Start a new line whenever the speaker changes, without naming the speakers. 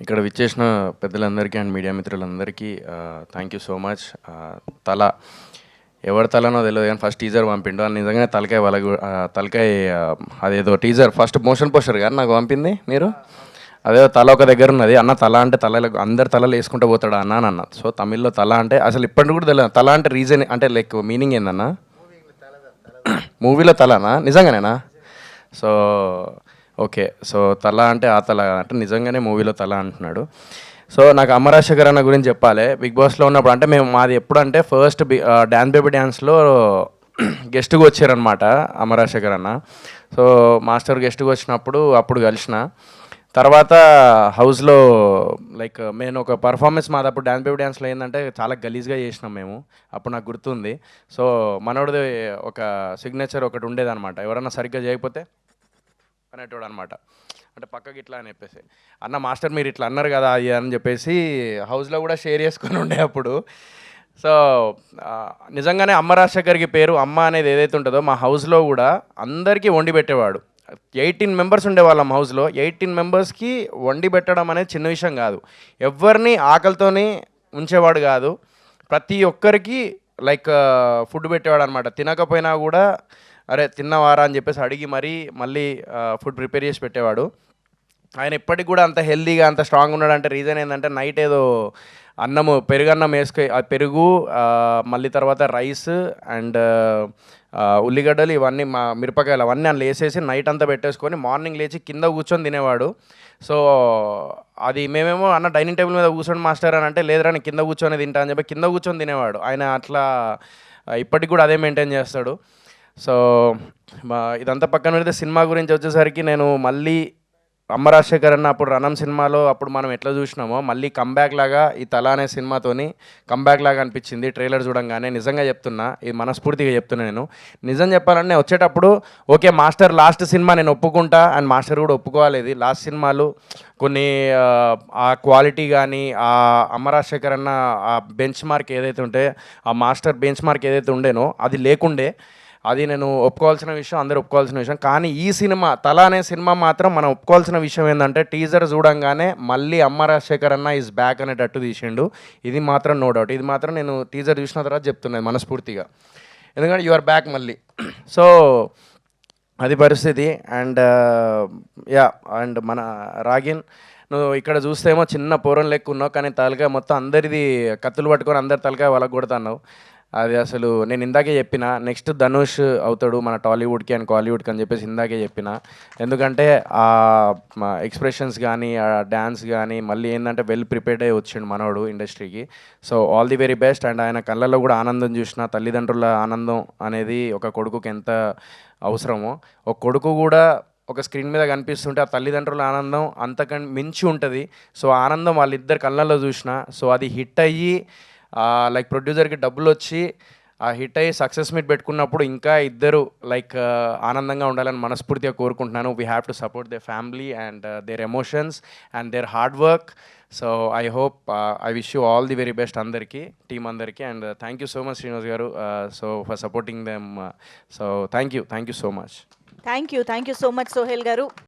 ఇక్కడ విచ్చేసిన పెద్దలందరికీ అండ్ మీడియా మిత్రులందరికీ థ్యాంక్ యూ సో మచ్. తల ఎవరి తలనో తెలియదు కానీ ఫస్ట్ టీజర్ పంపిండు అని నిజంగానే తలకాయ వాళ్ళకు తలకాయ అదేదో టీజర్ ఫస్ట్ మోషన్ పోస్టర్ కానీ నాకు పంపింది మీరు అదే తల ఒక దగ్గర ఉన్నది అన్న తల అంటే తల అందరు తలలు వేసుకుంటూ పోతాడు అన్న అని అన్న. సో తమిళ్లో తల అంటే అసలు ఇప్పటికి కూడా తెలియదు తల అంటే రీజన్ అంటే లైక్ మీనింగ్ ఏందన్నా మూవీలో తలనా నిజంగానేనా? So okay. సో తల అంటే ఆ తల అంటే నిజంగానే మూవీలో తల అంటున్నాడు. సో నాకు అమరాశేఖర్ అన్న గురించి చెప్పాలి. బిగ్ బాస్లో ఉన్నప్పుడు అంటే మేము మాది ఎప్పుడంటే ఫస్ట్ డ్యాన్స్ బేబీ డ్యాన్స్లో గెస్ట్గా వచ్చారనమాట అమరాశేఖర్ అన్న. సో మాస్టర్ గెస్ట్గా వచ్చినప్పుడు అప్పుడు కలిసిన తర్వాత హౌస్లో లైక్ నేను ఒక పర్ఫార్మెన్స్ మాది అప్పుడు డ్యాన్స్ బేబీ డ్యాన్స్లో ఏంటంటే చాలా గలీజ్గా చేసినాం మేము. అప్పుడు నాకు గుర్తుంది. సో మనోడిది ఒక సిగ్నేచర్ ఒకటి ఉండేదన్నమాట, ఎవరన్నా సరిగ్గా చేయకపోతే అనేటోడు అనమాట, అంటే పక్కకి ఇట్లా అని చెప్పేసి అన్న మాస్టర్ మీరు ఇట్లా అన్నారు కదా అది అని చెప్పేసి హౌస్లో కూడా షేర్ చేసుకొని ఉండే అప్పుడు. సో నిజంగానే అమ్మ రాజశేఖర్కి పేరు అమ్మ అనేది ఏదైతే ఉంటుందో మా హౌస్లో కూడా అందరికీ వండి పెట్టేవాడు. 18 మెంబర్స్ ఉండేవాళ్ళం హౌస్లో. 18 మెంబర్స్కి వండి పెట్టడం అనేది చిన్న విషయం కాదు. ఎవరిని ఆకలితోని ఉంచేవాడు కాదు. ప్రతి ఒక్కరికి లైక్ ఫుడ్ పెట్టేవాడు అనమాట. తినకపోయినా కూడా అరే తిన్నవారా అని చెప్పేసి అడిగి మళ్ళీ ఫుడ్ ప్రిపేర్ చేసి పెట్టేవాడు. ఆయన ఇప్పటికి కూడా అంత హెల్తీగా అంత స్ట్రాంగ్ ఉన్నాడంటే రీజన్ ఏంటంటే నైట్ ఏదో అన్నము పెరుగన్నం వేసుకొని ఆ పెరుగు మళ్ళీ తర్వాత రైస్ అండ్ ఉల్లిగడ్డలు ఇవన్నీ మిరపకాయలు అవన్నీ అందులో వేసేసి నైట్ అంతా పెట్టేసుకొని మార్నింగ్ లేచి కింద కూర్చొని తినేవాడు. సో అది మేమేమో అన్న డైనింగ్ టేబుల్ మీద కూర్చొని మాస్టర్ అని అంటే లేదురా నేను కింద కూర్చొని తింటా అని చెప్పి కింద కూర్చొని తినేవాడు. ఆయన అట్లా ఇప్పటికి కూడా అదే మెయింటైన్ చేస్తాడు. సో ఇదంతా పక్కన పెడితే సినిమా గురించి వచ్చేసరికి నేను మళ్ళీ అమ్మ రాజశేఖర్ అన్న అప్పుడు రణం సినిమాలో అప్పుడు మనం ఎట్లా చూసినామో మళ్ళీ కంబ్యాక్ లాగా ఈ తల అనే సినిమాతోని కంబ్యాక్ లాగా అనిపించింది ట్రైలర్ చూడంగానే. నిజంగా చెప్తున్నా, ఇది మనస్ఫూర్తిగా చెప్తున్నా. నేను నిజం చెప్పాలంటే వచ్చేటప్పుడు ఓకే మాస్టర్ లాస్ట్ సినిమా నేను ఒప్పుకుంటా అండ్ మాస్టర్ కూడా ఒప్పుకోవాలి. ఇది లాస్ట్ సినిమాలు కొన్ని ఆ క్వాలిటీ కానీ ఆ అమ్మ రాజశేఖర్ అన్న ఆ బెంచ్ మార్క్ ఏదైతే ఉంటే ఆ మాస్టర్ బెంచ్ మార్క్ ఏదైతే ఉండేనో అది లేకుండే. అది నేను ఒప్పుకోవాల్సిన విషయం, అందరూ ఒప్పుకోవాల్సిన విషయం. కానీ ఈ సినిమా తల అనే సినిమా మాత్రం మనం ఒప్పుకోవాల్సిన విషయం ఏంటంటే టీజర్ చూడంగానే మళ్ళీ అమ్మ రాజశేఖర్ అన్న ఈజ్ బ్యాక్ అనేటట్టు తీసిండు. ఇది మాత్రం నో డౌట్. ఇది మాత్రం నేను టీజర్ చూసిన తర్వాత చెప్తున్నాను మనస్ఫూర్తిగా, ఎందుకంటే యు ఆర్ బ్యాక్ మళ్ళీ. సో అది పరిస్థితి. అండ్ యా అండ్ మన రాగిన్ నువ్వు ఇక్కడ చూస్తేమో చిన్న పూరం లెక్క ఉన్నావు, కానీ తలకాయ మొత్తం అందరిది కత్తులు పట్టుకొని అందరి తలకాయ వాళ్ళకు కొడుతున్నావు. అది అసలు నేను ఇందాకే చెప్పిన నెక్స్ట్ ధనుష్ అవుతాడు మన టాలీవుడ్కి అండ్ కాలీవుడ్కి అని చెప్పేసి ఇందాకే చెప్పిన. ఎందుకంటే ఆ ఎక్స్ప్రెషన్స్ కానీ ఆ డ్యాన్స్ కానీ మళ్ళీ ఏంటంటే వెల్ ప్రిపేర్డ్ అయ్యి వచ్చిండు మనోడు ఇండస్ట్రీకి. So all the very best. And ఆయన కళ్ళల్లో కూడా ఆనందం చూసిన, తల్లిదండ్రుల ఆనందం అనేది ఒక కొడుకుకి ఎంత అవసరమో ఒక కొడుకు కూడా ఒక స్క్రీన్ మీద కనిపిస్తుంటే ఆ తల్లిదండ్రుల ఆనందం అంతకంటే మించి ఉంటుంది. సో ఆనందం వాళ్ళిద్దరు కళ్ళల్లో చూసిన. సో అది హిట్ అయ్యి లైక్ ప్రొడ్యూసర్కి డబ్బులు వచ్చి ఆ హిట్ అయ్యి సక్సెస్ మీట్ పెట్టుకున్నప్పుడు ఇంకా ఇద్దరు లైక్ ఆనందంగా ఉండాలని మనస్ఫూర్తిగా కోరుకుంటున్నాను. We have to support their family and their emotions and their hard work. So I hope I wish you all the very best అందరికీ, టీం అందరికీ. And thank you so much Srinivas garu so for supporting them. So thank you so much.
Thank you so much Sohel గారు.